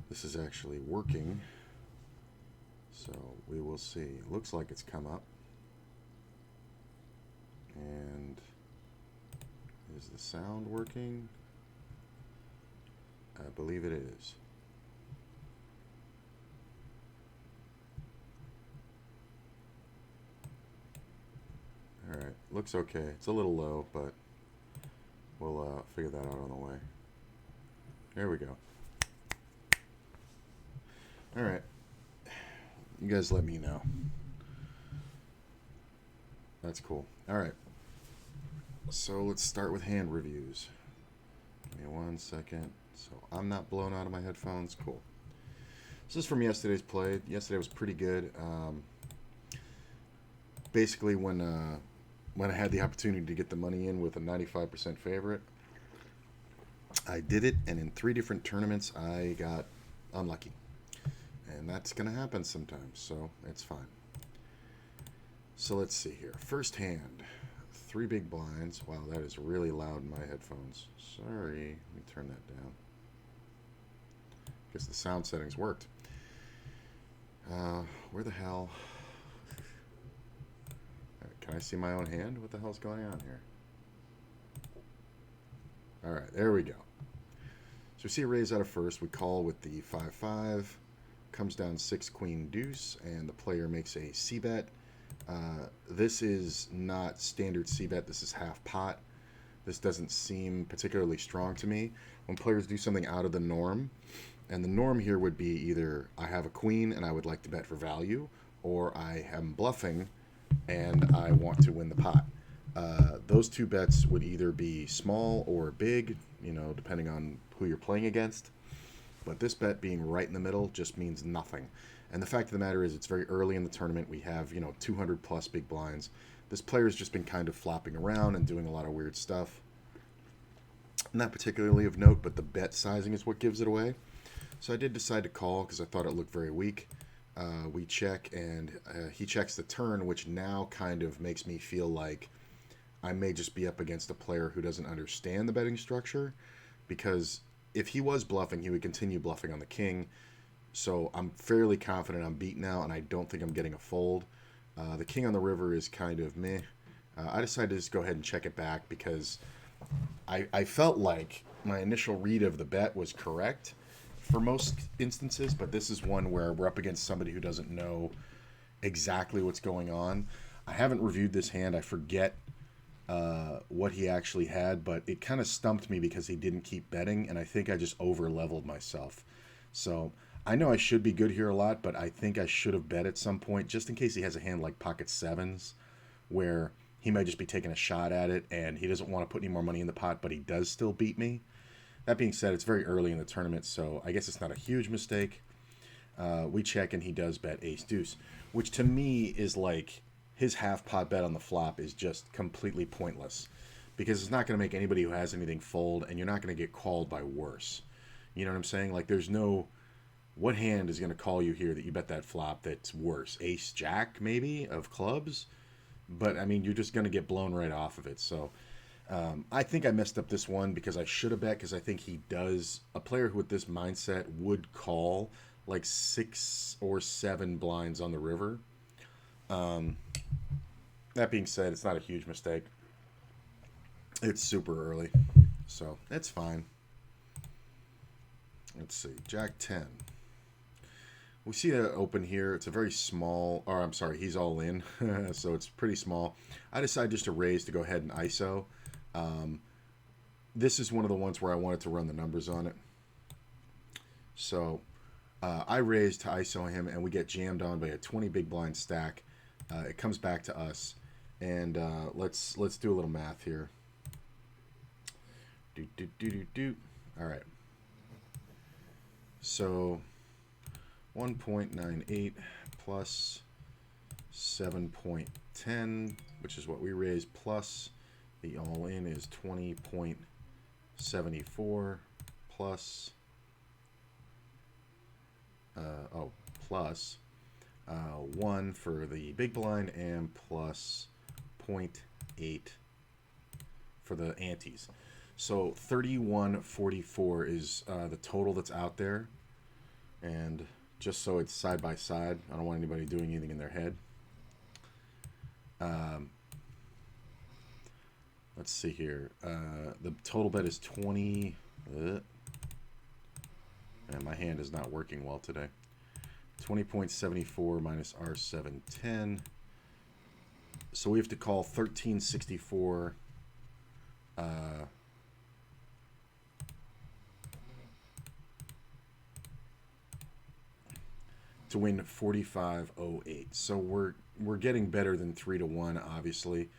this is actually working. So we will see. It looks like it's come up. And is the sound working? I believe it is. Alright, looks okay. It's a little low, but we'll figure that out on the way. There we go. Alright, you guys let me know. That's cool. Alright, so let's start with hand reviews. Give me 1 second. So I'm not blown out of my headphones. Cool. This is from yesterday's play. Yesterday was pretty good. Basically, when I had the opportunity to get the money in with a 95% favorite, I did it, and in 3 different tournaments, I got unlucky. And that's going to happen sometimes, so it's fine. So let's see here. First hand, 3 big blinds. Wow, that is really loud in my headphones. Sorry, let me turn that down. Guess the sound settings worked. Where the hell? Can I see my own hand? What the hell's going on here? Alright, there we go. So we see a raise out of first. We call with the 5-5. Comes down 6 queen deuce, and the player makes a c-bet. This is not standard c-bet. This is half pot. This doesn't seem particularly strong to me. When players do something out of the norm, and the norm here would be either I have a queen and I would like to bet for value, or I am bluffing and I want to win the pot. Those 2 bets would either be small or big, you know, depending on who you're playing against. But this bet being right in the middle just means nothing. And the fact of the matter is, it's very early in the tournament. We have, 200 plus big blinds. This player's just been kind of flopping around and doing a lot of weird stuff. Not particularly of note, but the bet sizing is what gives it away. So I did decide to call because I thought it looked very weak. We check, and he checks the turn, which now kind of makes me feel like I may just be up against a player who doesn't understand the betting structure, because if he was bluffing, he would continue bluffing on the king. So I'm fairly confident I'm beat now, and I don't think I'm getting a fold. The king on the river is kind of meh. I decided to just go ahead and check it back because I felt like my initial read of the bet was correct for most instances, but this is one where we're up against somebody who doesn't know exactly what's going on. I haven't reviewed this hand. I forget what he actually had, but it kind of stumped me because he didn't keep betting, and I think I just over-leveled myself. So I know I should be good here a lot, but I think I should have bet at some point, just in case he has a hand like pocket sevens, where he might just be taking a shot at it, and he doesn't want to put any more money in the pot, but he does still beat me. That being said, it's very early in the tournament, so I guess it's not a huge mistake. We check, and he does bet ace-deuce, which to me is like his half-pot bet on the flop is just completely pointless, because it's not going to make anybody who has anything fold, and you're not going to get called by worse. You know what I'm saying? Like, there's no... What hand is going to call you here that you bet that flop that's worse? Ace-jack, maybe, of clubs? But, I mean, you're just going to get blown right off of it, so... I think I messed up this one because I should have bet, because I think he does. A player who with this mindset would call like 6 or 7 blinds on the river. That being said, it's not a huge mistake. It's super early, so it's fine. Let's see, Jack 10. We see it open here. It's a very small, or I'm sorry, he's all in, so it's pretty small. I decided just to raise to go ahead and ISO. This is one of the ones where I wanted to run the numbers on it. So I raised to ISO him, and we get jammed on by a 20 big blind stack. It comes back to us, and let's do a little math here. All right. So 1.98 plus 7.10, which is what we raised, plus the all-in is 20.74 plus, plus 1 for the big blind and plus 0.8 for the antes. So 31.44 is the total that's out there. And just so it's side by side, I don't want anybody doing anything in their head. Let's see here. The total bet is 20. And my hand is not working well today. 20.74 minus R710. So we have to call 1364. To win 45.08. So we're getting better than 3-1, obviously,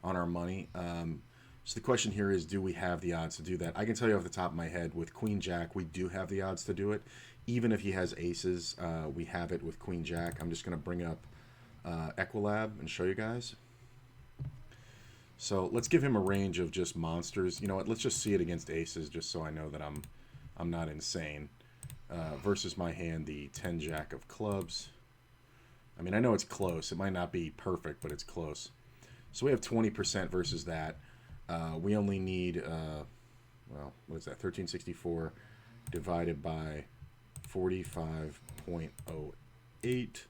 on our money. So the question here is, do we have the odds to do that? I can tell you off the top of my head, with Queen Jack, we do have the odds to do it. Even if he has aces, we have it with Queen Jack. I'm just going to bring up Equilab and show you guys. So let's give him a range of just monsters. You know what? Let's just see it against aces, just so I know that I'm not insane. Versus my hand, the 10 Jack of clubs. I mean, I know it's close. It might not be perfect, but it's close. So we have 20% versus that. We only need, well, what is that? 1364 divided by 45.08.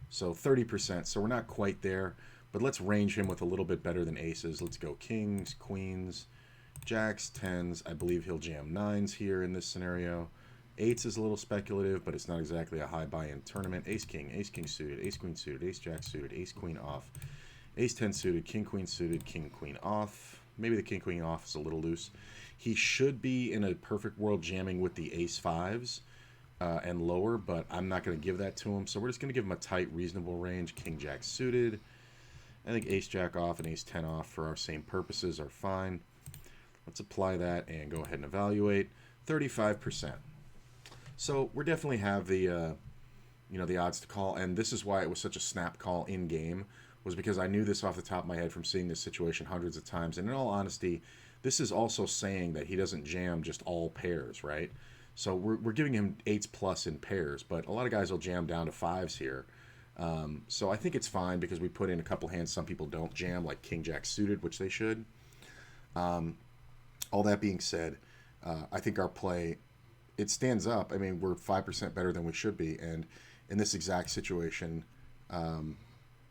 So 30%. So we're not quite there. But let's range him with a little bit better than aces. Let's go kings, queens, jacks, tens. I believe he'll jam nines here in this scenario. Eights is a little speculative, but it's not exactly a high buy-in tournament. Ace king suited, ace queen suited, ace jack suited, ace queen off, ace 10 suited, king queen suited, king queen off. Maybe the king queen off is a little loose. He should be in a perfect world jamming with the ace fives and lower, but I'm not going to give that to him. So we're just going to give him a tight, reasonable range. King jack suited. I think ace jack off and ace 10 off for our same purposes are fine. Let's apply that and go ahead and evaluate. 35%. So we definitely have the, the odds to call, and this is why it was such a snap call in game, was because I knew this off the top of my head from seeing this situation hundreds of times. And in all honesty, this is also saying that he doesn't jam just all pairs, right? So we're giving him 8s plus in pairs, but a lot of guys will jam down to 5s here. So I think it's fine because we put in a couple hands some people don't jam, like king jack suited, which they should. All that being said, I think our play, it stands up. I mean, we're 5% better than we should be, and in this exact situation,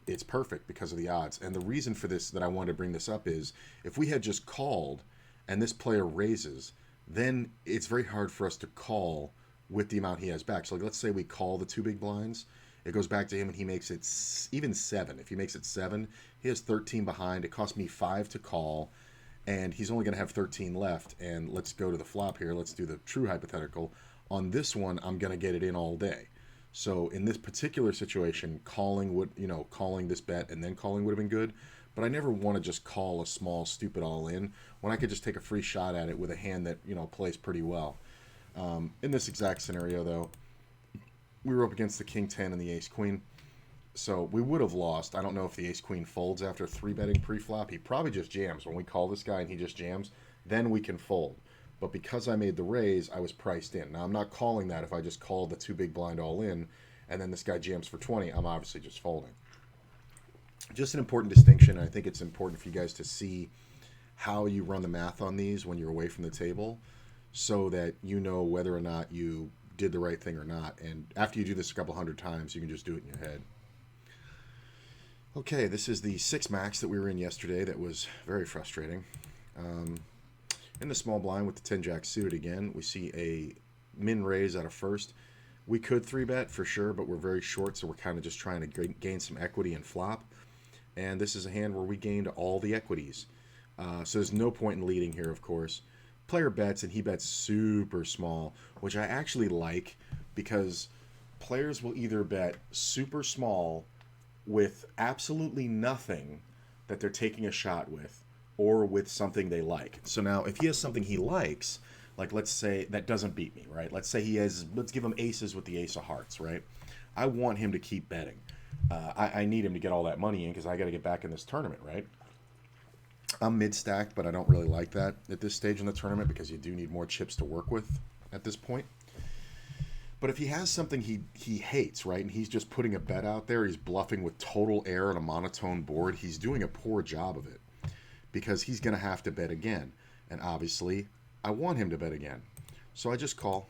it's perfect because of the odds. And the reason for this that I wanted to bring this up is, if we had just called and this player raises, then it's very hard for us to call with the amount he has back. So like, let's say we call the 2 big blinds, it goes back to him and he makes it even 7. If he makes it 7, he has 13 behind. It cost me 5 to call, and he's only going to have 13 left. And let's go to the flop here. Let's do the true hypothetical. On this one, I'm going to get it in all day. So in this particular situation, calling this bet and then calling would have been good. But I never want to just call a small, stupid all-in when I could just take a free shot at it with a hand that, plays pretty well. In this exact scenario, though, we were up against the king 10 and the ace queen. So we would have lost. I don't know if the ace queen folds after 3-betting pre-flop. He probably just jams. When we call this guy and he just jams, then we can fold. But because I made the raise, I was priced in. Now, I'm not calling that if I just call the 2 big blind all in and then this guy jams for 20. I'm obviously just folding. Just an important distinction. I think it's important for you guys to see how you run the math on these when you're away from the table, so that you know whether or not you did the right thing or not. And after you do this a couple hundred times, you can just do it in your head. Okay, this is the 6 max that we were in yesterday. That was very frustrating. In the small blind with the 10 jack suited again, we see a min raise out of first. We could 3-bet for sure, but we're very short, so we're kind of just trying to gain some equity and flop. And this is a hand where we gained all the equities. So there's no point in leading here, of course. Player bets, and he bets super small, which I actually like, because players will either bet super small with absolutely nothing that they're taking a shot with, or with something they like. So now, if he has something he likes, like let's say that doesn't beat me, right? Let's say he has, let's give him aces with the ace of hearts, right? I want him to keep betting. I need him to get all that money in because I got to get back in this tournament, right? I'm mid-stacked, but I don't really like that at this stage in the tournament because you do need more chips to work with at this point. But if he has something he hates, right, and he's just putting a bet out there, he's bluffing with total air on a monotone board, he's doing a poor job of it because he's going to have to bet again. And obviously, I want him to bet again. So I just call.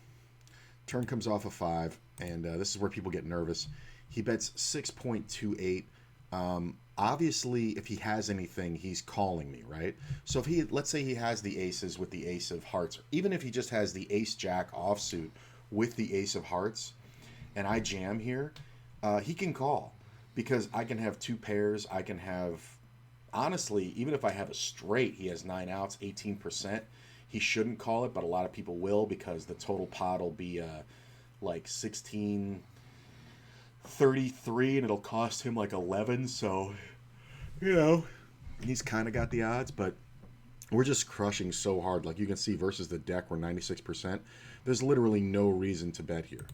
Turn comes off a 5, and this is where people get nervous. He bets 6.28. Obviously, if he has anything, he's calling me, right? So if let's say he has the aces with the ace of hearts, even if he just has the ace-jack offsuit with the ace of hearts, and I jam here, he can call. Because I can have 2 pairs, I can have, honestly, even if I have a straight, he has 9 outs, 18%. He shouldn't call it, but a lot of people will because the total pot will be like 16.33 and it'll cost him like 11. So, he's kind of got the odds, but we're just crushing so hard. Like you can see versus the deck, we're 96%. There's literally no reason to bet here.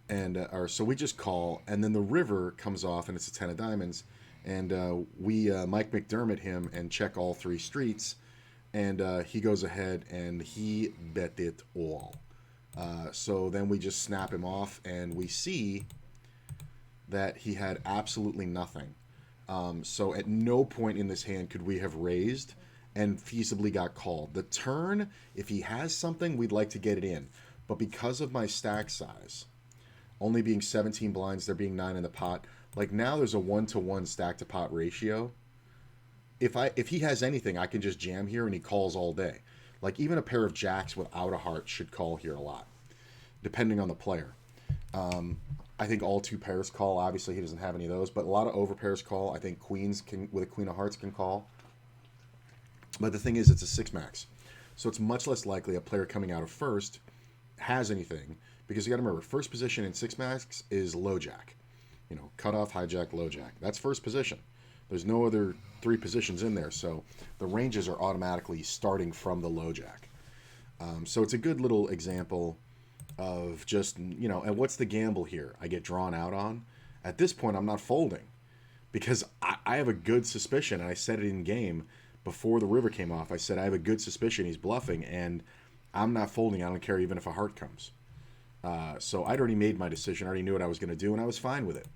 And so we just call, and then the river comes off, and it's a 10 of diamonds. And we Mike McDermott him and check all 3 streets. And he goes ahead and he bet it all. So then we just snap him off and we see that he had absolutely nothing. So at no point in this hand could we have raised and feasibly got called. The turn, if he has something, we'd like to get it in. But because of my stack size, only being 17 blinds, there being 9 in the pot, like now there's a 1-to-1 stack to pot ratio. If he has anything, I can just jam here and he calls all day. Like even a pair of jacks without a heart should call here a lot, depending on the player. I think all 2 pairs call. Obviously, he doesn't have any of those, but a lot of over pairs call. I think queens with a queen of hearts can call. But the thing is, it's a 6 max, so it's much less likely a player coming out of first has anything because you got to remember, first position in 6 max is low jack. Cutoff, hijack, low jack. That's first position. There's no other 3 positions in there, so the ranges are automatically starting from the low jack. So it's a good little example of just, and what's the gamble here? I get drawn out on. At this point, I'm not folding because I have a good suspicion, and I said it in game before the river came off. I said I have a good suspicion he's bluffing, and I'm not folding. I don't care even if a heart comes. So I'd already made my decision. I already knew what I was going to do, and I was fine with it.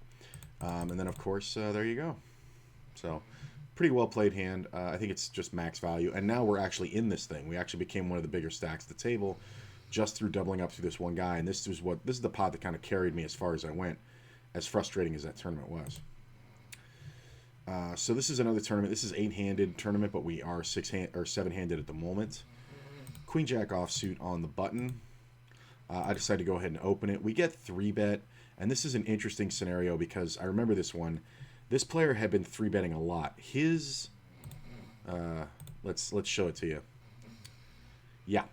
And then, of course, there you go. So, pretty well played hand. I think it's just max value. And now we're actually in this thing. We actually became one of the bigger stacks at the table just through doubling up through this one guy. And this is the pot that kind of carried me as far as I went, as frustrating as that tournament was. So this is another tournament. This is 8-handed tournament, but we are 7-handed at the moment. Queen Jack offsuit on the button. I decided to go ahead and open it. We get 3-bet, and this is an interesting scenario because I remember this one. This player had been 3-betting a lot. His, let's show it to you. Yeah.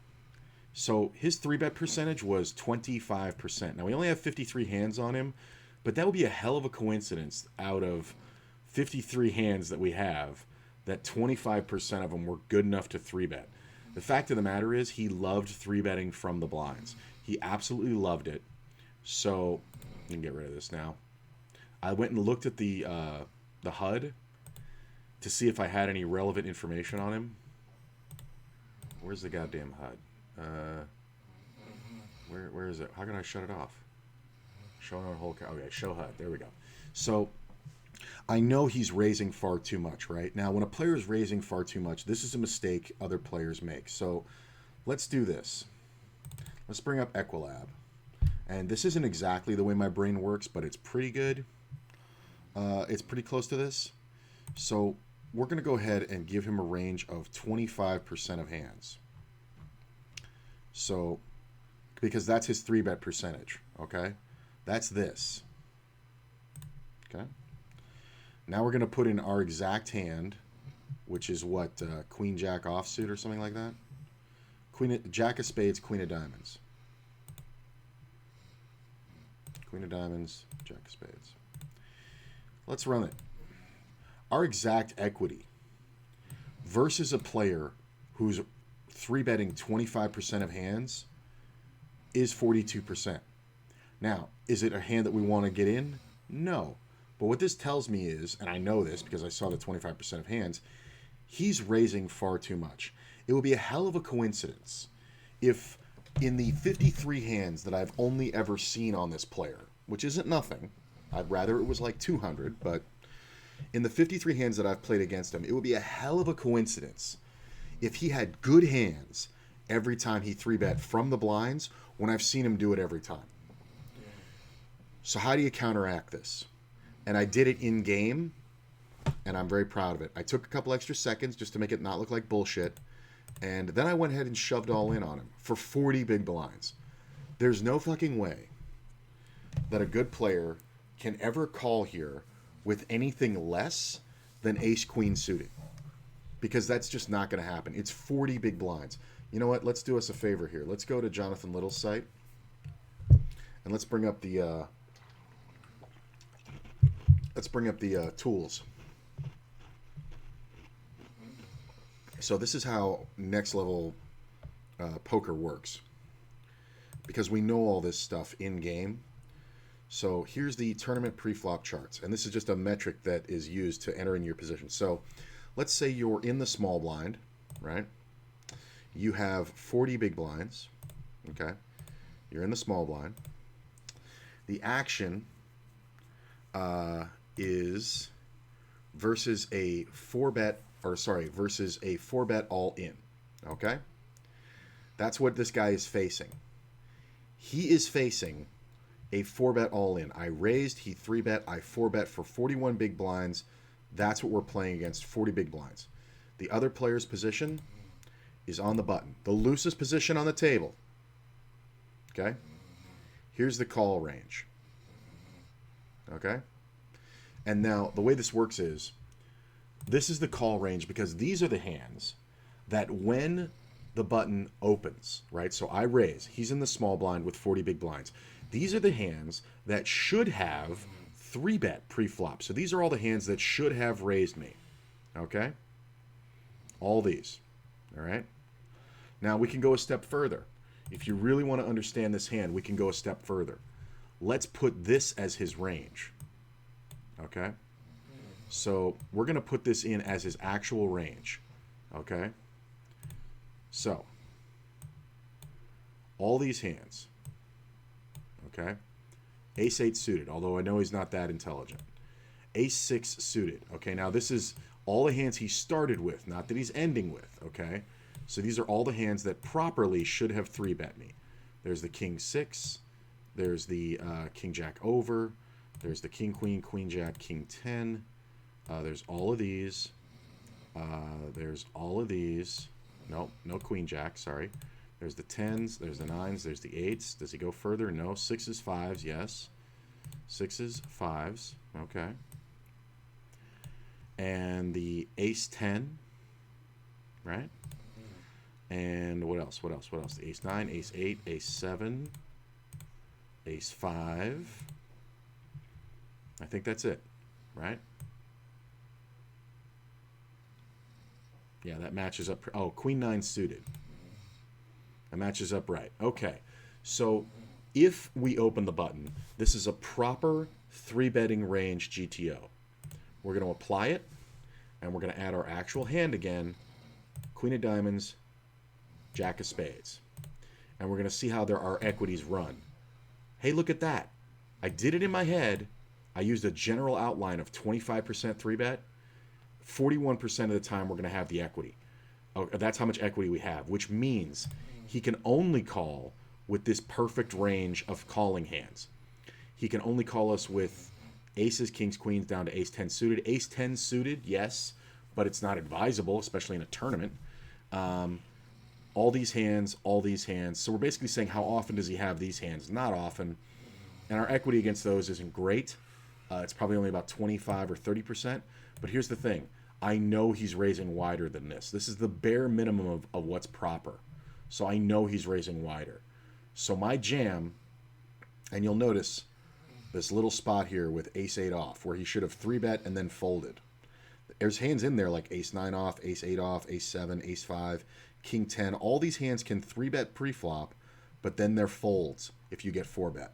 So his 3-bet percentage was 25%. Now we only have 53 hands on him, but that would be a hell of a coincidence out of 53 hands that we have that 25% of them were good enough to 3-bet. The fact of the matter is he loved 3-betting from the blinds. He absolutely loved it. So you can get rid of this now. I went and looked at the HUD to see if I had any relevant information on him. Where's the goddamn HUD? Where is it? How can I shut it off? Show on whole. Okay, show HUD. There we go. So I know he's raising far too much, right? Now, when a player is raising far too much, this is a mistake other players make. So let's do this. Let's bring up Equilab. And this isn't exactly the way my brain works, but it's pretty good. It's pretty close to this. So we're going to go ahead and give him a range of 25% of hands. So, because that's his 3-bet percentage, okay? That's this. Okay? Now we're going to put in our exact hand, which is what, Queen Jack offsuit or something like that? Jack of spades, Queen of diamonds. Queen of diamonds, Jack of spades. Let's run it. Our exact equity versus a player who's 3-betting 25% of hands is 42%. Now, is it a hand that we want to get in? No. But what this tells me is, and I know this because I saw the 25% of hands, he's raising far too much. It would be a hell of a coincidence if in the 53 hands that I've only ever seen on this player, which isn't nothing, I'd rather it was like 200, but in the 53 hands that I've played against him, it would be a hell of a coincidence if he had good hands every time he 3-bet from the blinds when I've seen him do it every time. So how do you counteract this? And I did it in game, and I'm very proud of it. I took a couple extra seconds just to make it not look like bullshit, and then I went ahead and shoved all in on him for 40 big blinds. There's no fucking way that a good player can ever call here with anything less than ace-queen suited, because that's just not going to happen. It's 40 big blinds. You know what? Let's do us a favor here. Let's go to Jonathan Little's site, and let's bring up the tools. So this is how next level poker works, because we know all this stuff in game. So here's the tournament pre-flop charts, and this is just a metric that is used to enter in your position. So let's say you're in the small blind, right? You have 40 big blinds, okay? You're in the small blind. The action is versus a 4-bet, versus a 4-bet all in, okay? That's what this guy is facing. He is facing a 4-bet all in. I raised, he 3-bet, I 4-bet for 41 big blinds. That's what we're playing against, 40 big blinds. The other player's position is on the button, the loosest position on the table, okay? Here's the call range, okay? And now the way this works is, this is the call range because these are the hands that when the button opens, right? So I raise, he's in the small blind with 40 big blinds. These are the hands that should have 3-bet pre-flop. So these are all the hands that should have raised me, okay? All these, all right? Now we can go a step further. If you really want to understand this hand, we can go a step further. Let's put this as his range, okay? So we're going to put this in as his actual range, okay? So all these hands, okay? Ace-8 suited, although I know he's not that intelligent. Ace-6 suited, okay? Now this is all the hands he started with, not that he's ending with, okay? So these are all the hands that properly should have 3-bet me. There's the King-6, there's the King-Jack over, there's the King-Queen, Queen-Jack, King-10, there's all of these, there's all of these, nope, no Queen-Jack, sorry. There's the 10s, there's the 9s, there's the 8s. Does he go further? No. 6s, 5s, yes. 6s, 5s, okay. And the Ace-10, right? And what else? What else? What else? The Ace-9, Ace-8, Ace-7, Ace-5. I think that's it, right? Yeah, that matches up. Oh, Queen-9 suited. That matches up right. Okay, so if we open the button, this is a proper 3-betting range GTO. We're going to apply it, and we're going to add our actual hand again, Queen of Diamonds, Jack of Spades. And we're going to see how our equities run. Hey, look at that. I did it in my head. I used a general outline of 25% 3-bet. 41% of the time, we're going to have the equity. Oh, that's how much equity we have, which means he can only call with this perfect range of calling hands. He can only call us with aces, kings, queens, down to ace-10 suited. Ace-10 suited, yes, but it's not advisable, especially in a tournament. All these hands, all these hands. So we're basically saying, how often does he have these hands? Not often. And our equity against those isn't great. It's probably only about 25 or 30%. But here's the thing. I know he's raising wider than this. This is the bare minimum of what's proper. So I know he's raising wider. So my jam, and you'll notice this little spot here with ace-8 off, where he should have 3-bet and then folded. There's hands in there like ace-9 off, ace-8 off, ace-7, ace-5, king-10. All these hands can 3-bet pre-flop, but then they're folds if you get 4-bet.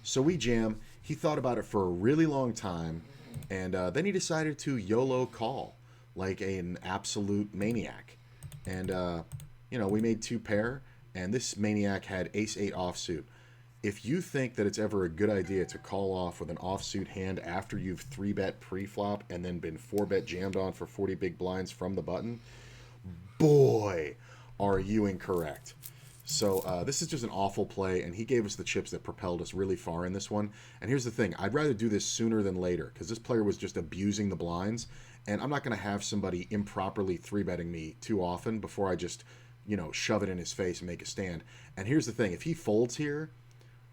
So we jam. He thought about it for a really long time, and then he decided to YOLO call like an absolute maniac. And, you know, we made 2 pair, and this maniac had ace-8 offsuit. If you think that it's ever a good idea to call off with an offsuit hand after you've 3-bet pre-flop and then been 4-bet jammed on for 40 big blinds from the button, boy, are you incorrect. So this is just an awful play, and he gave us the chips that propelled us really far in this one. And here's the thing. I'd rather do this sooner than later, because this player was just abusing the blinds, and I'm not going to have somebody improperly 3-betting me too often before I just, shove it in his face and make a stand. And here's the thing. If he folds here,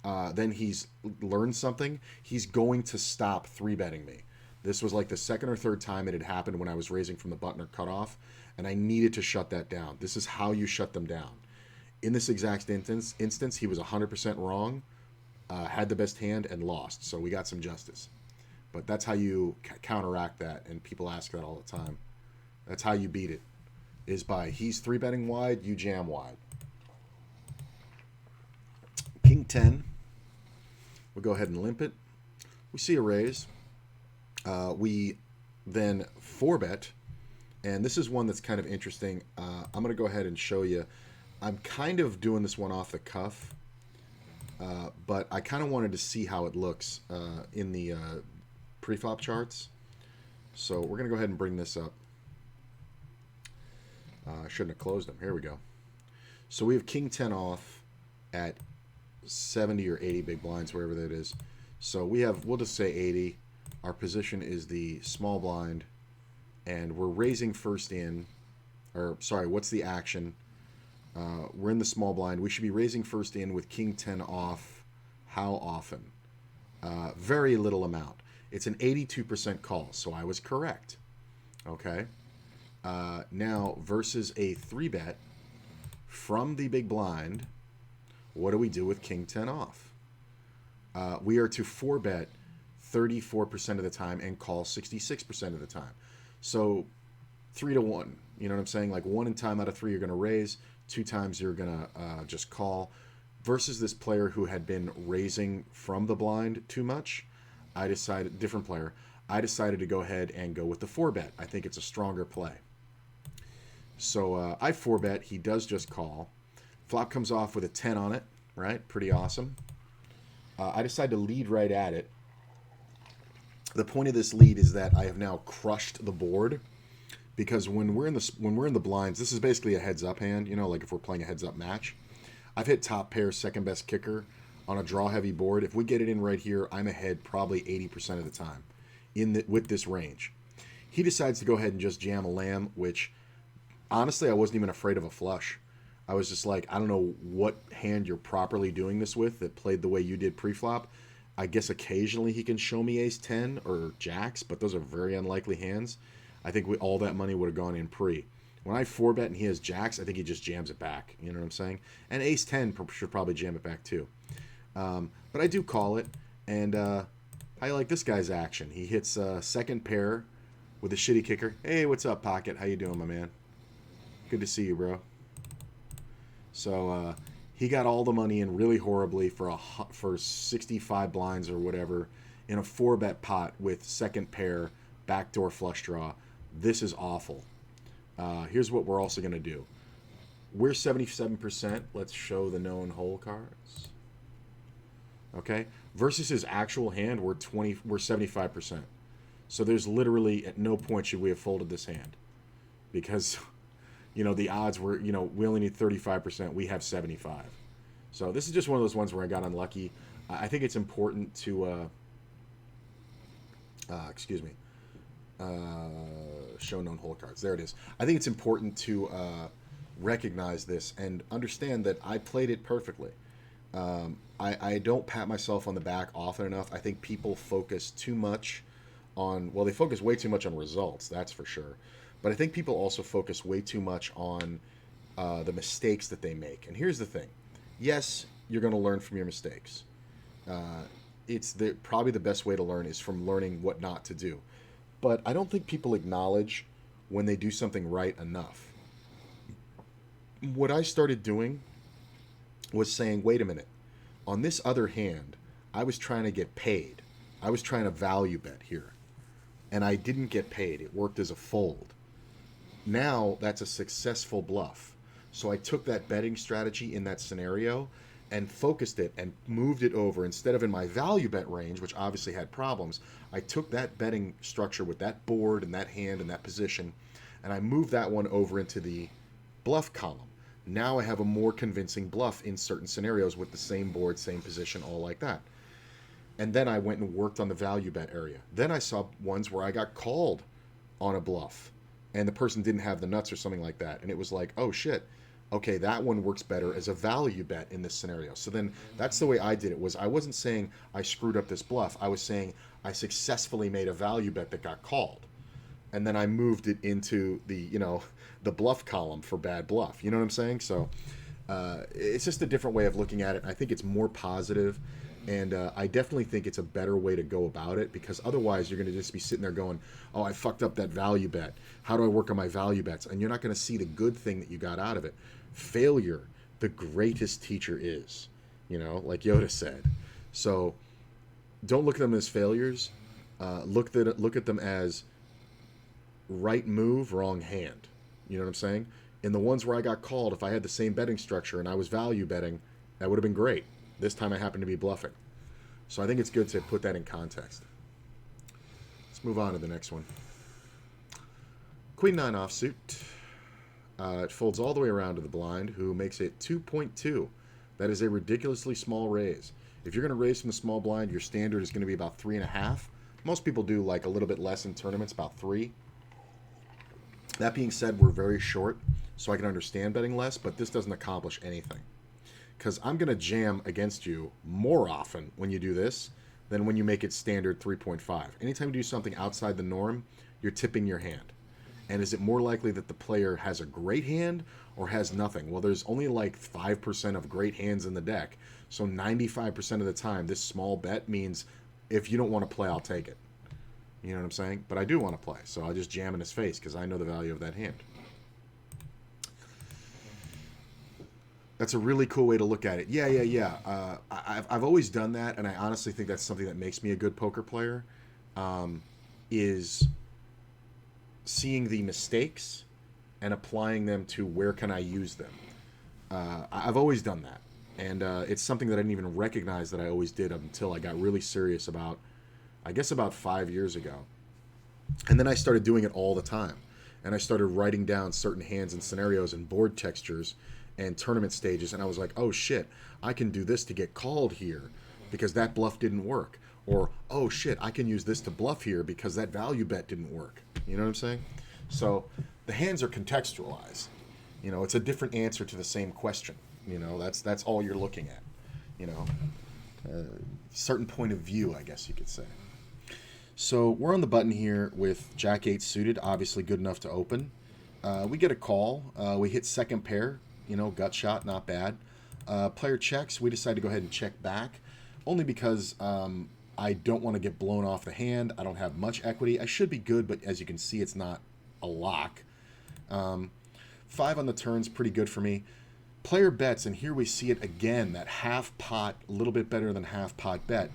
then he's learned something. He's going to stop 3-betting me. This was like the second or third time it had happened when I was raising from the button or cutoff, and I needed to shut that down. This is how you shut them down. In this exact instance, he was 100% wrong, had the best hand, and lost. So we got some justice. But that's how you counteract that, and people ask that all the time. That's how you beat it, is by he's 3-betting wide, you jam wide. King 10. We'll go ahead and limp it. We see a raise. We then 4-bet, and this is one that's kind of interesting. I'm going to go ahead and show you. I'm kind of doing this one off the cuff, but I kind of wanted to see how it looks in the preflop charts. So we're going to go ahead and bring this up. I shouldn't have closed them. Here we go. So we have King 10 off at 70 or 80 big blinds, wherever that is. So we'll just say 80. Our position is the small blind, and we're raising first in, or sorry, what's the action? We're in the small blind. We should be raising first in with King 10 off. How often? Very little amount. It's an 82% call, so I was correct. Okay. Now, versus a 3-bet from the big blind, what do we do with King 10 off? We are to 4-bet 34% of the time and call 66% of the time. So 3 to 1. You know what I'm saying? Like 1 time out of 3 you're going to raise, 2 times you're going to just call. Versus this player who had been raising from the blind too much, I decided to go ahead and go with the 4-bet. I think it's a stronger play. So I 4-bet. He does just call. Flop comes off with a 10 on it, right? Pretty awesome. I decide to lead right at it. The point of this lead is that I have now crushed the board, because when we're in the blinds, this is basically a heads up hand. Like if we're playing a heads up match. I've hit top pair, second best kicker on a draw heavy board. If we get it in right here, I'm ahead probably 80% of the time with this range. He decides to go ahead and just jam a lamb, which honestly I wasn't even afraid of a flush. I was just like, I don't know what hand you're properly doing this with that played the way you did pre-flop. I guess occasionally he can show me ace 10 or jacks, but those are very unlikely hands. I think all that money would have gone in pre. When I 4-bet and he has jacks, I think he just jams it back. You know what I'm saying? And ace 10 should probably jam it back too. But I do call it, and I like this guy's action. He hits second pair with a shitty kicker. Hey, what's up, Pocket? How you doing, my man? Good to see you, bro. So he got all the money in really horribly for 65 blinds or whatever in a 4-bet pot with second pair, backdoor flush draw. This is awful. Here's what we're also going to do. We're 77%. Let's show the known hole cards. Okay? Versus his actual hand, we're 75%. So there's literally at no point should we have folded this hand. Because, the odds were, we only need 35%. We have 75. So this is just one of those ones where I got unlucky. I think it's important to, show known hole cards. There it is. I think it's important to recognize this and understand that I played it perfectly. I don't pat myself on the back often enough. I think people focus too much on, they focus way too much on results, that's for sure. But I think people also focus way too much on the mistakes that they make. And here's the thing. Yes, you're going to learn from your mistakes. It's probably the best way to learn is from learning what not to do. But I don't think people acknowledge when they do something right enough. What I started doing was saying, wait a minute. On this other hand, I was trying to get paid. I was trying to value bet here. And I didn't get paid. It worked as a fold. Now that's a successful bluff. So I took that betting strategy in that scenario and focused it and moved it over. Instead of in my value bet range, which obviously had problems, I took that betting structure with that board and that hand and that position, and I moved that one over into the bluff column. Now I have a more convincing bluff in certain scenarios with the same board, same position, all like that. And then I went and worked on the value bet area. Then I saw ones where I got called on a bluff and the person didn't have the nuts or something like that. And it was like, oh shit, okay, that one works better as a value bet in this scenario. So then that's the way I did it. Was I wasn't saying I screwed up this bluff. I was saying I successfully made a value bet that got called. And then I moved it into the, the bluff column for bad bluff. You know what I'm saying? So it's just a different way of looking at it. I think it's more positive, and I definitely think it's a better way to go about it, because otherwise you're going to just be sitting there going, oh, I fucked up that value bet. How do I work on my value bets? And you're not going to see the good thing that you got out of it. Failure, the greatest teacher is, like Yoda said. So don't look at them as failures. Look at them as right move, wrong hand. You know what I'm saying? In the ones where I got called, if I had the same betting structure and I was value betting, that would have been great. This time I happened to be bluffing. So I think it's good to put that in context. Let's move on to the next one. Queen 9 offsuit. It folds all the way around to the blind, who makes it 2.2. That is a ridiculously small raise. If you're going to raise from the small blind, your standard is going to be about 3.5. Most people do like a little bit less in tournaments, about 3. That being said, we're very short, so I can understand betting less, but this doesn't accomplish anything. Because I'm going to jam against you more often when you do this than when you make it standard 3.5. Anytime you do something outside the norm, you're tipping your hand. And is it more likely that the player has a great hand or has nothing? Well, there's only like 5% of great hands in the deck, so 95% of the time, this small bet means if you don't want to play, I'll take it. You know what I'm saying? But I do want to play, so I'll just jam in his face because I know the value of that hand. That's a really cool way to look at it. Yeah. I've always done that, and I honestly think that's something that makes me a good poker player, is seeing the mistakes and applying them to where can I use them. I've always done that, and it's something that I didn't even recognize that I always did until I got really serious about, I guess about 5 years ago. And then I started doing it all the time. And I started writing down certain hands and scenarios and board textures and tournament stages. And I was like, oh shit, I can do this to get called here because that bluff didn't work. Or, oh shit, I can use this to bluff here because that value bet didn't work. You know what I'm saying? So the hands are contextualized. It's a different answer to the same question. That's all you're looking at. Certain point of view, I guess you could say. So we're on the button here with Jack 8 suited, obviously good enough to open. We get a call. We hit second pair, gut shot, not bad. Player checks. We decide to go ahead and check back, only because I don't want to get blown off the hand. I don't have much equity. I should be good, but as you can see, it's not a lock. 5 on the turn's pretty good for me. Player bets, and here we see it again, that half pot, a little bit better than half pot bet.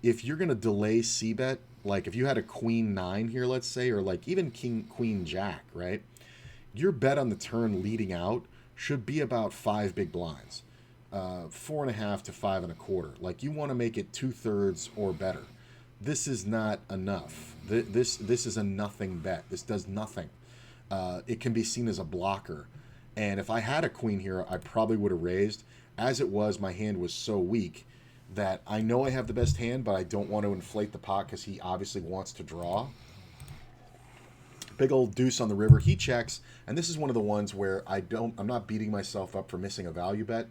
If you're going to delay c-bet, like if you had a queen 9 here, let's say, or like even king, queen, jack, right? Your bet on the turn leading out should be about 5 big blinds. 4.5 to 5.25. Like you want to make it 2/3 or better. This is not enough. This is a nothing bet. This does nothing. It can be seen as a blocker. And if I had a queen here, I probably would have raised. As it was, my hand was so weak that I know I have the best hand, but I don't want to inflate the pot because he obviously wants to draw. Big old deuce on the river. He checks, and this is one of the ones where I'm not beating myself up for missing a value bet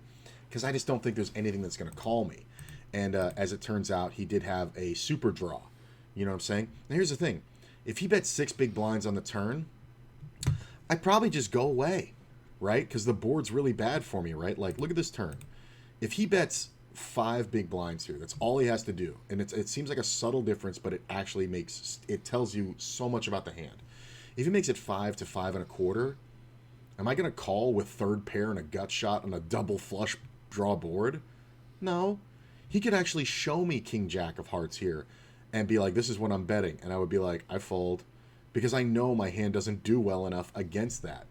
because I just don't think there's anything that's going to call me. And as it turns out, he did have a super draw. You know what I'm saying? Now here's the thing. If he bets 6 big blinds on the turn, I'd probably just go away, right? Because the board's really bad for me, right? Like, look at this turn. If he bets 5 big blinds here, that's all he has to do. And it seems like a subtle difference, but it actually tells you so much about the hand. If he makes it 5 to 5.25, am I going to call with third pair and a gut shot on a double flush draw board? No. He could actually show me king jack of hearts here and be like, this is what I'm betting. And I would be like, I fold, because I know my hand doesn't do well enough against that.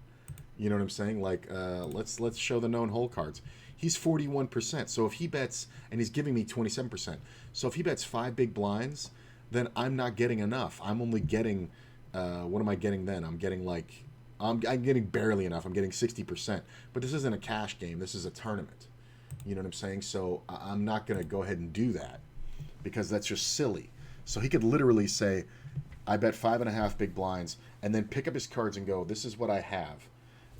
You know what I'm saying? Like, let's show the known hole cards. He's 41%. So if he bets, and he's giving me 27%. So if he bets 5 big blinds, then I'm not getting enough. I'm only getting, what am I getting then? I'm getting like I'm getting barely enough. I'm getting 60%. But this isn't a cash game. This is a tournament. You know what I'm saying? So I'm not going to go ahead and do that because that's just silly. So he could literally say, I bet 5.5 big blinds, and then pick up his cards and go, this is what I have.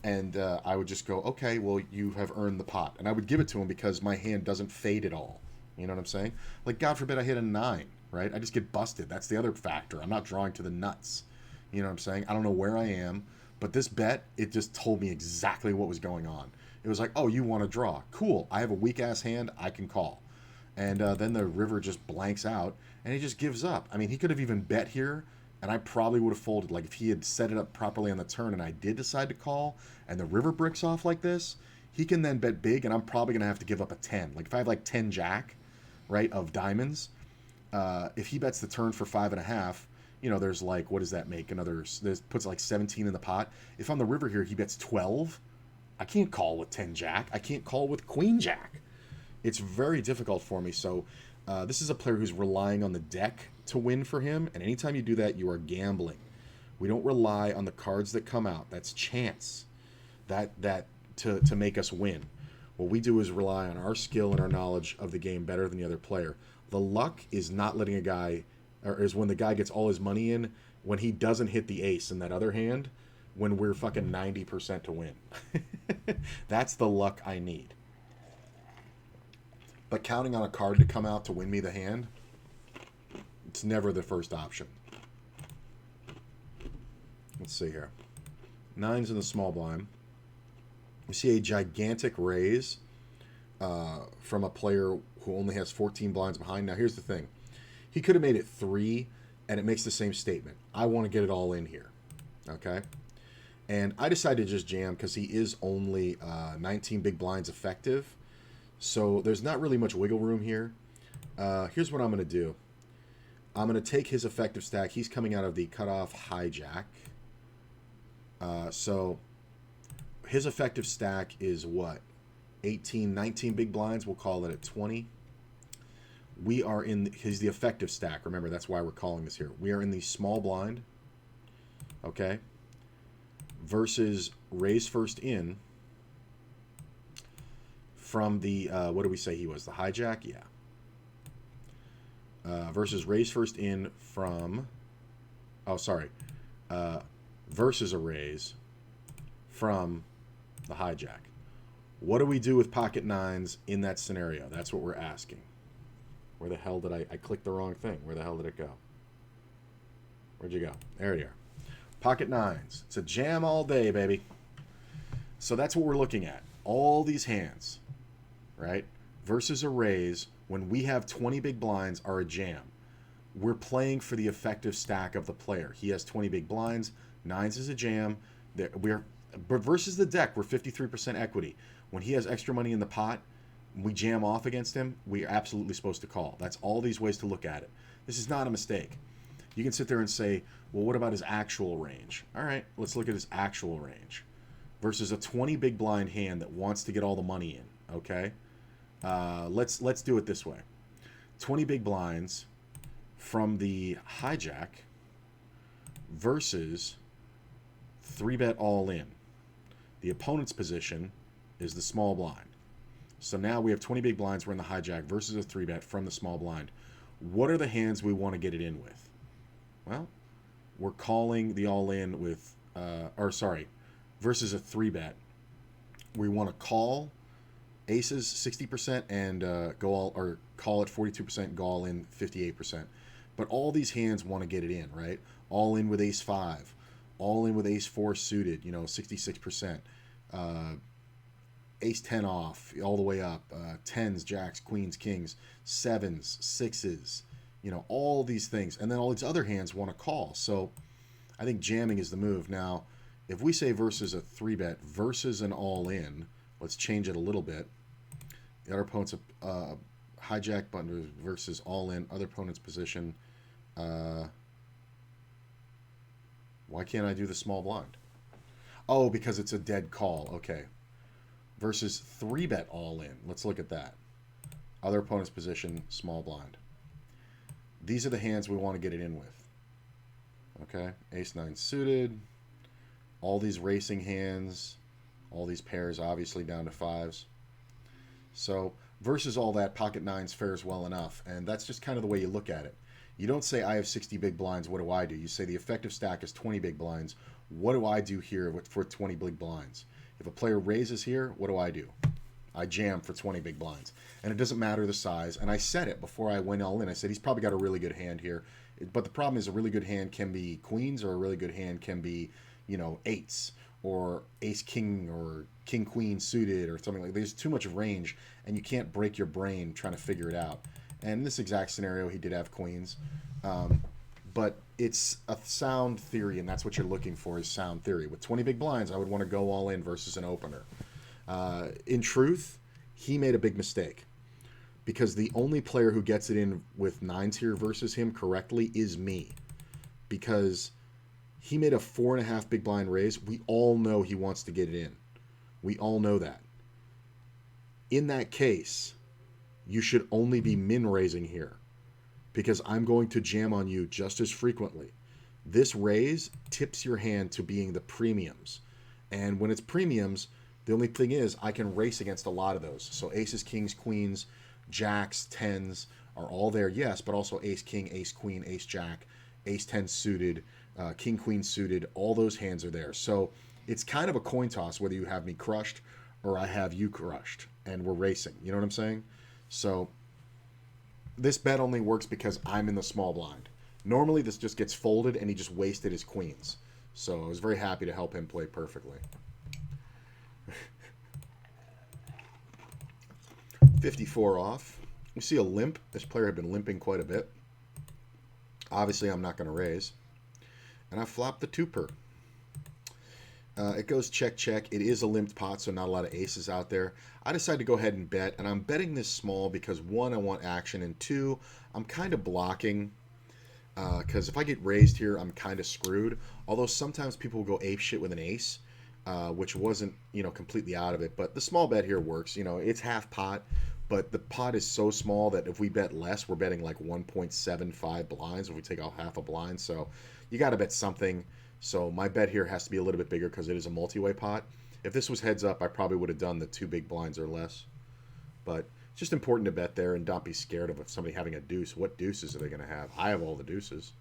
And I would just go, okay, well, you have earned the pot. And I would give it to him because my hand doesn't fade at all. You know what I'm saying? Like, God forbid I hit a 9, right? I just get busted. That's the other factor. I'm not drawing to the nuts. You know what I'm saying? I don't know where I am. But this bet, it just told me exactly what was going on. It was like, oh, you want to draw. Cool. I have a weak-ass hand. I can call. And then the river just blanks out, and he just gives up. I mean, he could have even bet here, and I probably would have folded. Like, if he had set it up properly on the turn and I did decide to call, and the river bricks off like this, he can then bet big, and I'm probably going to have to give up a 10. Like, if I have, like, 10 jack, right, of diamonds, if he bets the turn for 5.5, you know, there's like, what does that make? There's puts like 17 in the pot. If on the river here, he bets 12, I can't call with 10 jack. I can't call with queen jack. It's very difficult for me. So this is a player who's relying on the deck to win for him. And anytime you do that, you are gambling. We don't rely on the cards that come out. That's chance to make us win. What we do is rely on our skill and our knowledge of the game better than the other player. The luck is not letting a guy, or is when the guy gets all his money in, when he doesn't hit the ace in that other hand, when we're fucking 90% to win. That's the luck I need. But counting on a card to come out to win me the hand, it's never the first option. Let's see here. 9's in the small blind. We see a gigantic raise from a player who only has 14 blinds behind. Now, here's the thing. He could have made it 3, and it makes the same statement. I want to get it all in here. Okay? And I decided to just jam because he is only 19 big blinds effective. So there's not really much wiggle room here. Here's what I'm going to do. I'm going to take his effective stack. He's coming out of the cutoff hijack. So his effective stack is what? 18, 19 big blinds. We'll call it at 20. We are in his the effective stack. Remember, that's why we're calling this here. We are in the small blind. Okay. Versus raise first in from the, what do we say he was? The hijack? Yeah. Versus raise first in from, oh, sorry. Versus a raise from the hijack. What do we do with pocket 9s in that scenario? That's what we're asking. Where the hell did I clicked the wrong thing. Where the hell did it go? Where'd you go? There you are. Pocket 9s. It's a jam all day, baby. So that's what we're looking at. All these hands, right? Versus a raise when we have 20 big blinds are a jam. We're playing for the effective stack of the player. He has 20 big blinds. 9s is a jam. But versus the deck, we're 53% equity. When he has extra money in the pot, we jam off against him, we are absolutely supposed to call. That's all these ways to look at it. This is not a mistake. You can sit there and say, well, what about his actual range? All right, let's look at his actual range. Versus a 20 big blind hand that wants to get all the money in, okay? Let's do it this way. 20 big blinds from the hijack versus 3-bet all in. The opponent's position is the small blind. So now we have 20 big blinds. We're in the hijack versus a 3-bet from the small blind. What are the hands we want to get it in with? Well, we're calling the all-in with, versus a 3-bet. We want to call aces 60% and call it 42%, go all in 58%. But all these hands want to get it in, right? All in with ace 5, all in with ace 4 suited, 66%. Ace 10 off, all the way up, 10s, jacks, queens, kings, 7s, 6s, all these things. And then all these other hands want to call. So I think jamming is the move. Now, if we say versus a 3-bet versus an all-in, let's change it a little bit. The other opponent's hijack button versus all-in, other opponent's position. Why can't I do the small blind? Oh, because it's a dead call. Okay. Versus 3-bet all in. Let's look at that. Other opponent's position, small blind. These are the hands we want to get it in with. Okay, ace 9 suited, all these racing hands, all these pairs obviously down to fives. So versus all that, pocket nines fares well enough, and that's just kind of the way you look at it. You don't say, I have 60 big blinds, what do I do? You say the effective stack is 20 big blinds. What do I do here for 20 big blinds? If a player raises here, what do? I jam for 20 big blinds. And it doesn't matter the size. And I said it before I went all in. I said, he's probably got a really good hand here. But the problem is a really good hand can be queens, or a really good hand can be, eights, or ace-king, or king-queen suited, or something like that. There's too much range, and you can't break your brain trying to figure it out. And in this exact scenario, he did have queens. But it's a sound theory, and that's what you're looking for, is sound theory. With 20 big blinds, I would want to go all in versus an opener. In truth, he made a big mistake, because the only player who gets it in with nines here versus him correctly is me, because he made a 4.5 big blind raise. We all know he wants to get it in. We all know that. In that case, you should only be min raising here, because I'm going to jam on you just as frequently. This raise tips your hand to being the premiums. And when it's premiums, the only thing is I can race against a lot of those. So aces, kings, queens, jacks, tens are all there, yes, but also ace, king, ace, queen, ace, jack, ace, 10 suited, king, queen suited, all those hands are there. So it's kind of a coin toss whether you have me crushed or I have you crushed, and we're racing. You know what I'm saying? So this bet only works because I'm in the small blind. Normally this just gets folded and he just wasted his queens. So I was very happy to help him play perfectly. 54 off. We see a limp. This player had been limping quite a bit. Obviously, I'm not going to raise. And I flopped the 2-per. It goes check, check. It is a limped pot, so not a lot of aces out there. I decided to go ahead and bet, and I'm betting this small because, one, I want action, and two, I'm kind of blocking, because if I get raised here, I'm kind of screwed. Although sometimes people will go ape shit with an ace, which wasn't, completely out of it. But the small bet here works. It's half pot, but the pot is so small that if we bet less, we're betting like 1.75 blinds if we take out half a blind. So you got to bet something. So my bet here has to be a little bit bigger because it is a multi-way pot. If this was heads up, I probably would have done the 2 big blinds or less. But it's just important to bet there and not be scared of somebody having a deuce. What deuces are they going to have? I have all the deuces.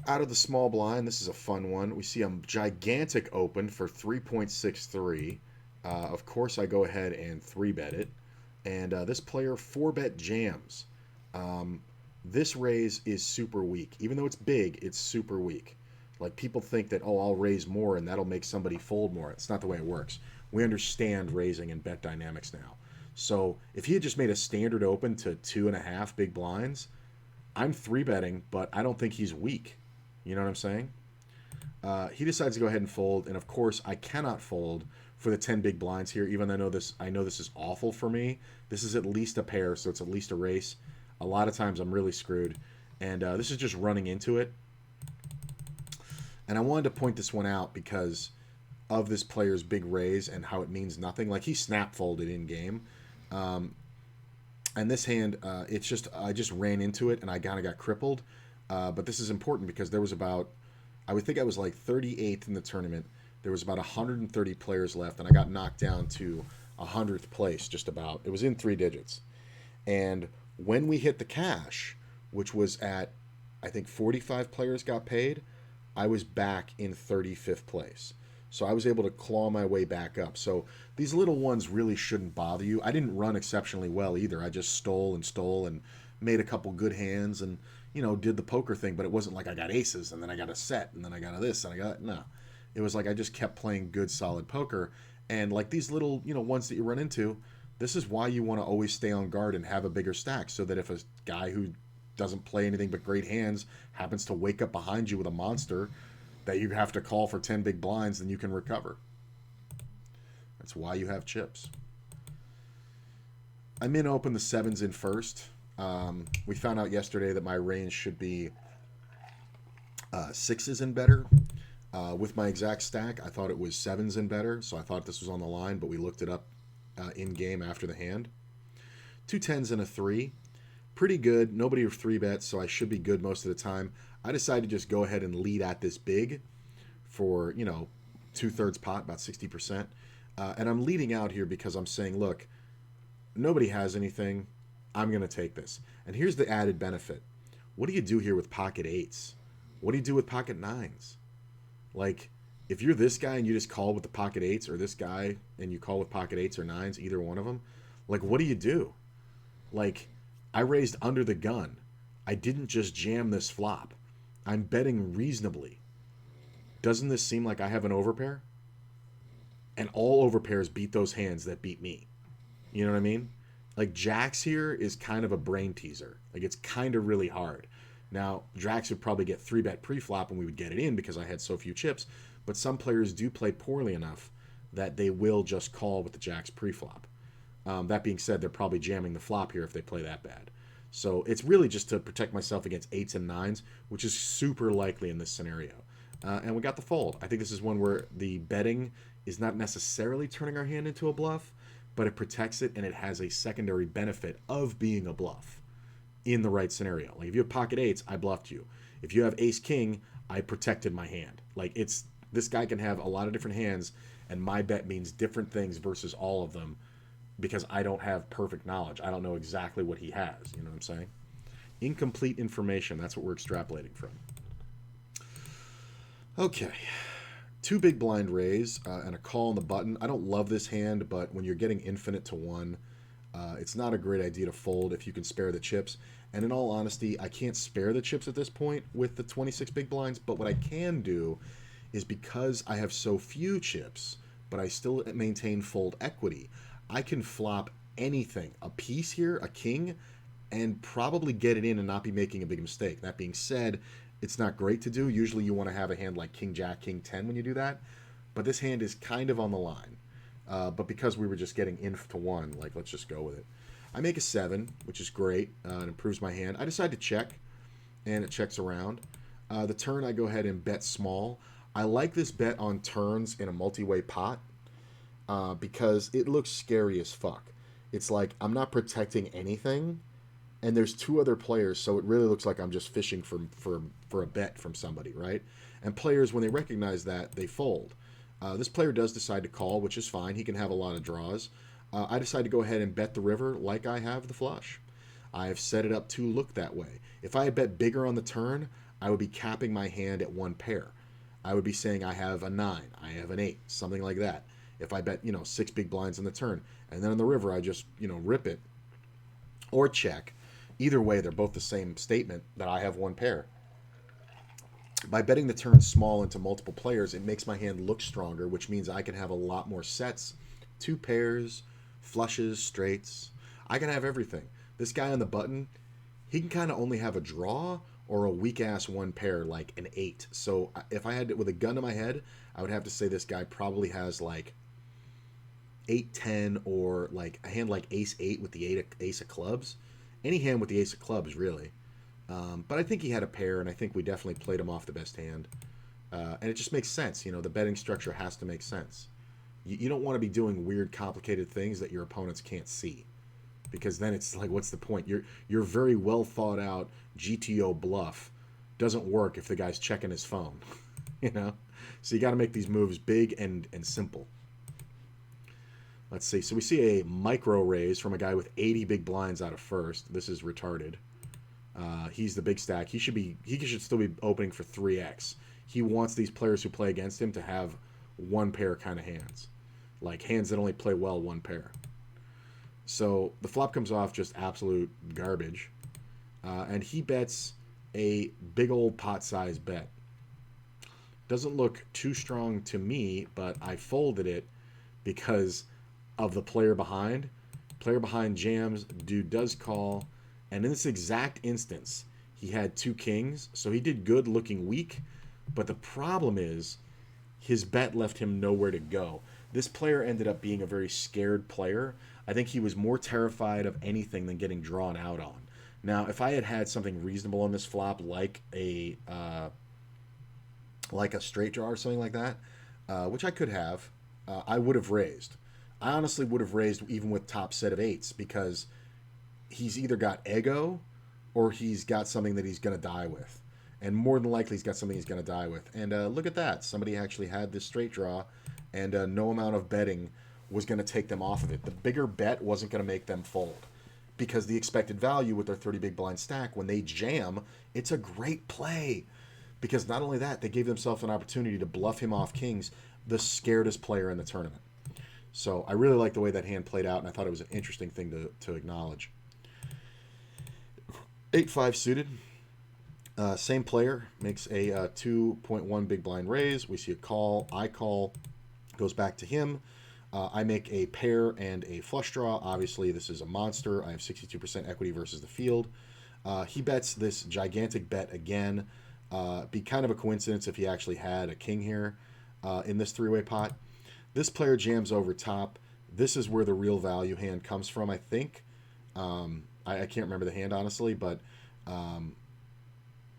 Out of the small blind, this is a fun one. We see a gigantic open for 3.63. Of course, I go ahead and 3-bet it. And this player 4-bet jams. This raise is super weak. Even though it's big, it's super weak. Like, people think that, oh, I'll raise more and that'll make somebody fold more. It's not the way it works. We understand raising and bet dynamics now. So if he had just made a standard open to 2.5 big blinds, I'm 3-betting, but I don't think he's weak. You know what I'm saying? He decides to go ahead and fold, and of course I cannot fold for the 10 big blinds here, even though I know this is awful for me. This is at least a pair, so it's at least a race. A lot of times I'm really screwed, and this is just running into it. And I wanted to point this one out because of this player's big raise and how it means nothing. Like, he snap folded in game, and this hand, I just ran into it and I kind of got crippled. But this is important because there was I would think I was like 38th in the tournament. There was about 130 players left, and I got knocked down to 100th place, just about. It was in 3 digits. And when we hit the cash, which was at, I think 45 players got paid, I was back in 35th place. So I was able to claw my way back up. So these little ones really shouldn't bother you. I didn't run exceptionally well either. I just stole and made a couple good hands and, did the poker thing, but it wasn't like I got aces and then I got a set and then I got a this and I got, no. It was like I just kept playing good, solid poker. And like these little, ones that you run into, this is why you want to always stay on guard and have a bigger stack, so that if a guy who doesn't play anything but great hands happens to wake up behind you with a monster that you have to call for 10 big blinds, then you can recover. That's why you have chips. I'm in open the 7s in first. We found out yesterday that my range should be 6s and better. With my exact stack, I thought it was 7s and better, so I thought this was on the line, but we looked it up in-game after the hand. 2 10s and a 3. Pretty good. Nobody 3-bets, so I should be good most of the time. I decided to just go ahead and lead at this big for, 2/3 pot, about 60%. And I'm leading out here because I'm saying, look, nobody has anything. I'm going to take this. And here's the added benefit. What do you do here with pocket eights? What do you do with pocket nines? Like, if you're this guy and you just call with the pocket eights, or this guy and you call with pocket eights or nines, either one of them, like, what do you do? Like, I raised under the gun. I didn't just jam this flop. I'm betting reasonably. Doesn't this seem like I have an overpair? And all overpairs beat those hands that beat me. You know what I mean? Like, jacks here is kind of a brain teaser. Like, it's kind of really hard. Now, jacks would probably get 3-bet pre-flop and we would get it in because I had so few chips. But some players do play poorly enough that they will just call with the jacks pre-flop. That being said, they're probably jamming the flop here if they play that bad. So it's really just to protect myself against eights and nines, which is super likely in this scenario. And we got the fold. I think this is one where the betting is not necessarily turning our hand into a bluff, but it protects it and it has a secondary benefit of being a bluff in the right scenario. Like, if you have pocket eights, I bluffed you. If you have ace king, I protected my hand. Like, this guy can have a lot of different hands, and my bet means different things versus all of them because I don't have perfect knowledge. I don't know exactly what he has. You know what I'm saying? Incomplete information. That's what we're extrapolating from. Okay. 2 big blind raise and a call on the button. I don't love this hand, but when you're getting infinite to 1, it's not a great idea to fold if you can spare the chips. And in all honesty, I can't spare the chips at this point with the 26 big blinds, but what I can do is, because I have so few chips, but I still maintain fold equity, I can flop anything. A piece here, a king, and probably get it in and not be making a big mistake. That being said, it's not great to do. Usually you want to have a hand like king jack, king 10 when you do that. But this hand is kind of on the line. But because we were just getting inf to 1, like, let's just go with it. I make a 7, which is great. It improves my hand. I decide to check, and it checks around. The turn, I go ahead and bet small. I like this bet on turns in a multi-way pot because it looks scary as fuck. It's like I'm not protecting anything, and there's 2 other players, so it really looks like I'm just fishing for a bet from somebody, right? And players, when they recognize that, they fold. This player does decide to call, which is fine. He can have a lot of draws. I decide to go ahead and bet the river like I have the flush. I have set it up to look that way. If I had bet bigger on the turn, I would be capping my hand at 1 pair. I would be saying I have a 9, I have an 8, something like that. If I bet, 6 big blinds on the turn, and then on the river I just, rip it or check. Either way, they're both the same statement that I have 1 pair. By betting the turn small into multiple players, it makes my hand look stronger, which means I can have a lot more sets, 2 pairs, flushes, straights. I can have everything. This guy on the button, he can kind of only have a draw or a weak-ass 1 pair, like an 8. So if I had it with a gun to my head, I would have to say this guy probably has like 8-10 or like a hand like ace-8 with the ace of clubs. Any hand with the ace of clubs, really. But I think he had a pair, and I think we definitely played him off the best hand. And it just makes sense. The betting structure has to make sense. You don't want to be doing weird, complicated things that your opponents can't see. Because then it's like, what's the point? Your very well thought out GTO bluff doesn't work if the guy's checking his phone. So you got to make these moves big and simple. Let's see. So we see a micro raise from a guy with 80 big blinds out of first. This is retarded. He's the big stack. He should still be opening for 3x. He wants these players who play against him to have 1 pair kind of hands. Like hands that only play well 1 pair. So the flop comes off just absolute garbage. And he bets a big old pot size bet. Doesn't look too strong to me, but I folded it because of the player behind. Player behind jams, dude does call. And in this exact instance, he had 2 kings. So he did good looking weak. But the problem is his bet left him nowhere to go. This player ended up being a very scared player. I think he was more terrified of anything than getting drawn out on. Now, if I had had something reasonable on this flop, like a straight draw or something like that, which I could have, I would have raised. I honestly would have raised even with top set of 8s because he's either got ego or he's got something that he's going to die with. And more than likely, he's got something he's going to die with. And look at that. Somebody actually had this straight draw, and no amount of betting was going to take them off of it. The bigger bet wasn't going to make them fold, because the expected value with their 30 big blind stack, when they jam, it's a great play. Because not only that, they gave themselves an opportunity to bluff him off kings, the scaredest player in the tournament. So I really like the way that hand played out, and I thought it was an interesting thing to acknowledge. 8-5 suited. Same player makes a 2.1 big blind raise. We see a call. I call. Goes back to him. I make a pair and a flush draw. Obviously, this is a monster. I have 62% equity versus the field. He bets this gigantic bet again. Be kind of a coincidence if he actually had a king here in this three-way pot. This player jams over top. This is where the real value hand comes from, I think. I can't remember the hand, honestly, but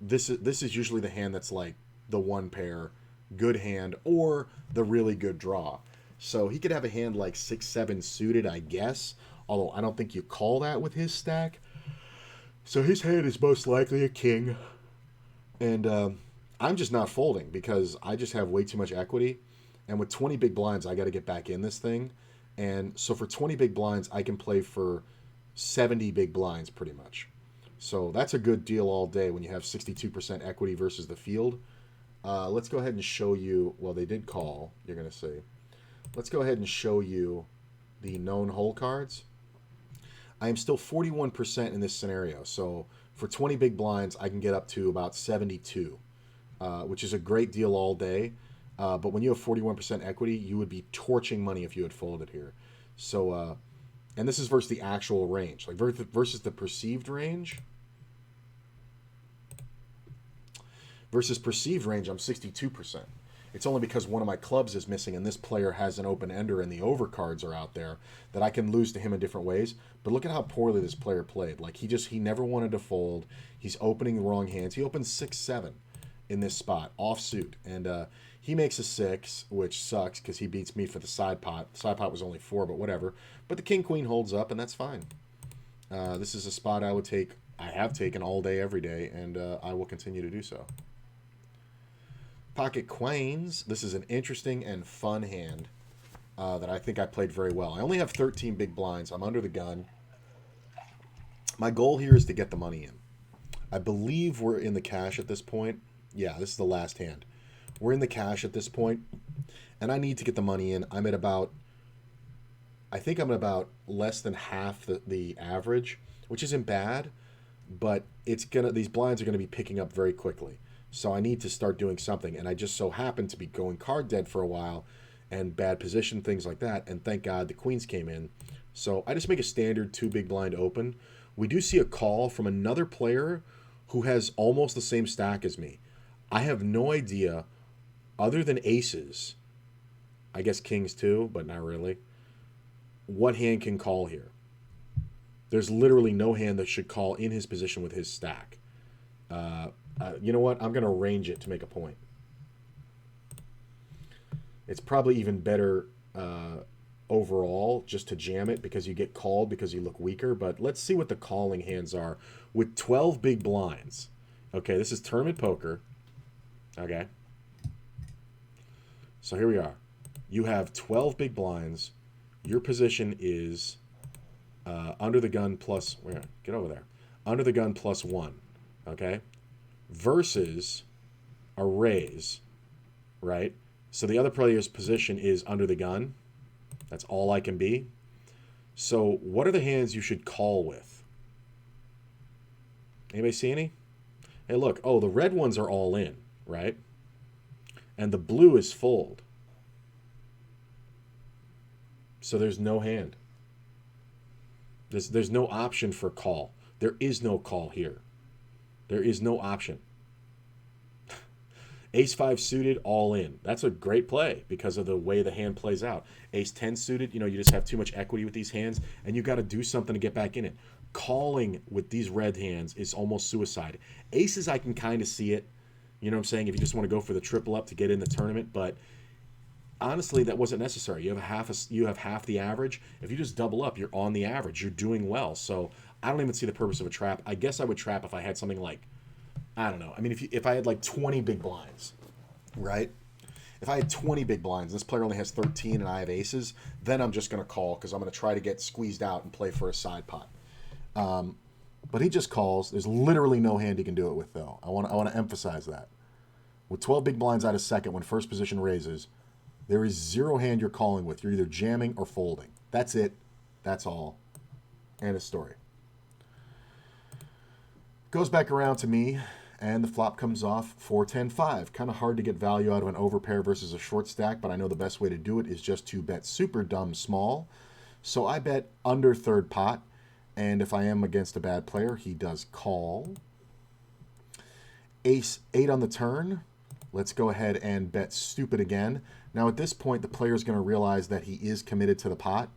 this is usually the hand that's like the one pair, good hand, or the really good draw. So he could have a hand like 6-7 suited, I guess, although I don't think you call that with his stack. So his hand is most likely a king. And I'm just not folding because I just have way too much equity. And with 20 big blinds, I got to get back in this thing. And so for 20 big blinds, I can play for 70 big blinds pretty much. So that's a good deal all day when you have 62% equity versus the field. Let's go ahead and show you, well, they did call, you're going to see. Let's go ahead and show you the known hole cards. I am still 41% in this scenario. So for 20 big blinds, I can get up to about 72, which is a great deal all day. But when you have 41% equity, you would be torching money if you had folded here. So, and this is versus the actual range, like versus the perceived range. Versus perceived range, I'm 62%. It's only because one of my clubs is missing and this player has an open ender and the overcards are out there that I can lose to him in different ways. But look at how poorly this player played. Like he never wanted to fold. He's opening the wrong hands. He opens 6-7 in this spot, offsuit. And he makes a 6, which sucks because he beats me for the side pot. The side pot was only 4, but whatever. But the king-queen holds up, and that's fine. This is a spot I have taken all day, every day, and I will continue to do so. Pocket queens. This is an interesting and fun hand that I think I played very well. I only have 13 big blinds. I'm under the gun. My goal here is to get the money in. I believe we're in the cash at this point. Yeah, this is the last hand. We're in the cash at this point, and I need to get the money in. I'm at about, I think I'm at about less than half the average, which isn't bad, but these blinds are gonna be picking up very quickly. So I need to start doing something, and I just so happen to be going card dead for a while, and bad position, things like that, and thank God the queens came in. So I just make a standard 2 big blind open. We do see a call from another player who has almost the same stack as me. I have no idea, other than aces, I guess kings too, but not really, what hand can call here. There's literally no hand that should call in his position with his stack. You know what? I'm going to range it to make a point. It's probably even better overall just to jam it because you get called because you look weaker. But let's see what the calling hands are with 12 big blinds. Okay, this is tournament poker. Okay. So here we are. You have 12 big blinds. Your position is under the gun plus... Get over there. Under the gun plus 1. Okay? Versus a raise, right? So the other player's position is under the gun. That's all I can be. So what are the hands you should call with? Anybody see any? Hey, look. Oh, the red ones are all in, right? And the blue is fold. So there's no hand. There's no option for call. There is no call here. There is no option. Ace-5 suited, all in. That's a great play because of the way the hand plays out. Ace-10 suited, you just have too much equity with these hands, and you got to do something to get back in it. Calling with these red hands is almost suicide. Aces, I can kind of see it. You know what I'm saying? If you just want to go for the triple up to get in the tournament, but honestly, that wasn't necessary. You have half the average. If you just double up, you're on the average. You're doing well. So I don't even see the purpose of a trap. I guess I would trap if I had something like I don't know. I mean, if I had like 20 big blinds, right? If I had 20 big blinds, this player only has 13 and I have aces, then I'm just going to call because I'm going to try to get squeezed out and play for a side pot. But he just calls. There's literally no hand he can do it with, though. I want to emphasize that. With 12 big blinds out of second, when first position raises, there is zero hand you're calling with. You're either jamming or folding. That's it. That's all. End of story. Goes back around to me, and the flop comes off 4-10-5. Kind of hard to get value out of an overpair versus a short stack, but I know the best way to do it is just to bet super dumb small. So I bet under third pot, and if I am against a bad player, he does call. Ace 8 on the turn. Let's go ahead and bet stupid again. Now at this point, the player's going to realize that he is committed to the pot,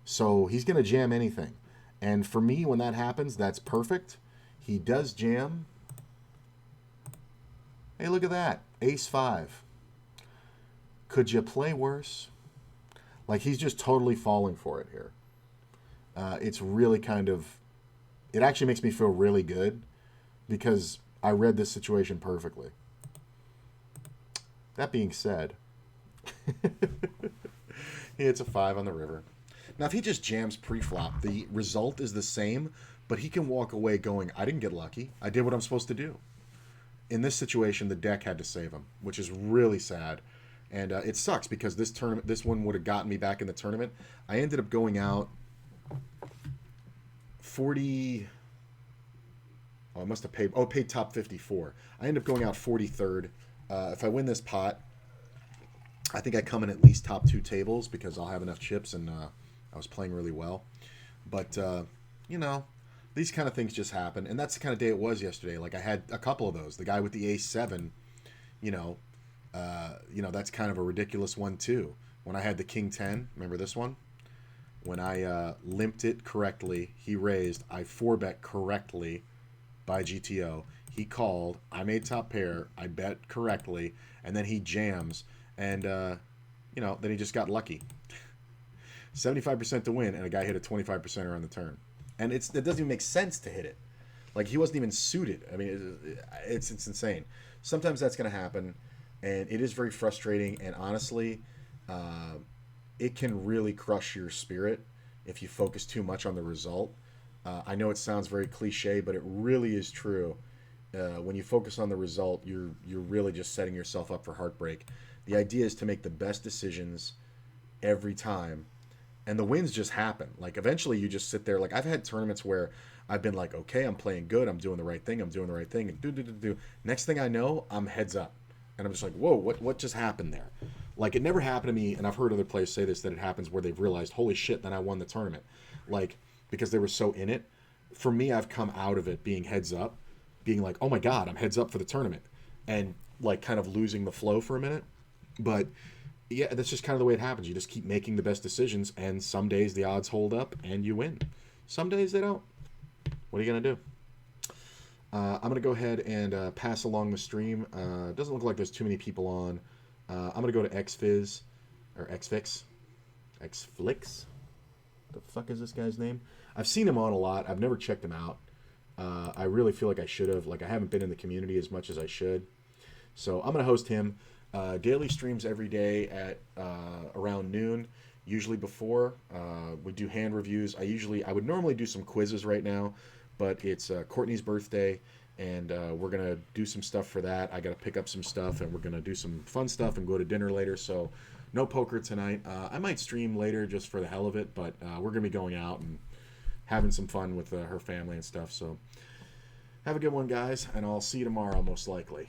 so he's going to jam anything. And for me, when that happens, that's perfect. He does jam. Hey, look at that. Ace 5. Could you play worse? Like, he's just totally falling for it here. It's really kind of... It actually makes me feel really good because I read this situation perfectly. That being said, he hits a 5 on the river. Now, if he just jams pre-flop, the result is the same, but he can walk away going, I didn't get lucky. I did what I'm supposed to do. In this situation, the deck had to save him, which is really sad. And it sucks because this one would have gotten me back in the tournament. I ended up going out 40... Oh, I must have paid... Oh, paid top 54. I ended up going out 43rd. If I win this pot, I think I come in at least top 2 tables because I'll have enough chips and I was playing really well. But, you know, these kind of things just happen. And that's the kind of day it was yesterday. Like, I had a couple of those. The guy with the ace 7, you know, that's kind of a ridiculous one too. When I had the king 10, remember this one? When I limped it correctly, he raised. I 4-bet correctly by GTO. He called. I made top pair. I bet correctly. And then he jams. And, then he just got lucky. 75% to win, and a guy hit a 25%er on the turn. And it doesn't even make sense to hit it. Like, he wasn't even suited. I mean, it's insane. Sometimes that's going to happen, and it is very frustrating. And honestly, it can really crush your spirit if you focus too much on the result. I know it sounds very cliche, but it really is true. When you focus on the result, you're really just setting yourself up for heartbreak. The idea is to make the best decisions every time, and the wins just happen. Like, eventually you just sit there. Like, I've had tournaments where I've been like, okay, I'm playing good, I'm doing the right thing, and do. Next thing I know, I'm heads up, and I'm just like, whoa, what just happened there? Like, it never happened to me, and I've heard other players say this, that it happens where they've realized, holy shit, then I won the tournament. Like, because they were so in it. For me, I've come out of it being heads up, being like, oh my God, I'm heads up for the tournament, and like kind of losing the flow for a minute. But yeah, that's just kind of the way it happens. You just keep making the best decisions, and some days the odds hold up and you win. Some days they don't. What are you going to do? I'm going to go ahead and pass along the stream. It doesn't look like there's too many people on. I'm going to go to XFizz, or XFix. XFlix? The fuck is this guy's name? I've seen him on a lot. I've never checked him out. I really feel like I should have. Like, I haven't been in the community as much as I should. So I'm going to host him. Daily streams every day at around noon, usually before. We do hand reviews. I would normally do some quizzes right now, but it's Courtney's birthday, and we're going to do some stuff for that. I got to pick up some stuff, and we're going to do some fun stuff and go to dinner later, so no poker tonight. I might stream later just for the hell of it, but we're going to be going out and having some fun with her family and stuff, so have a good one, guys, and I'll see you tomorrow most likely.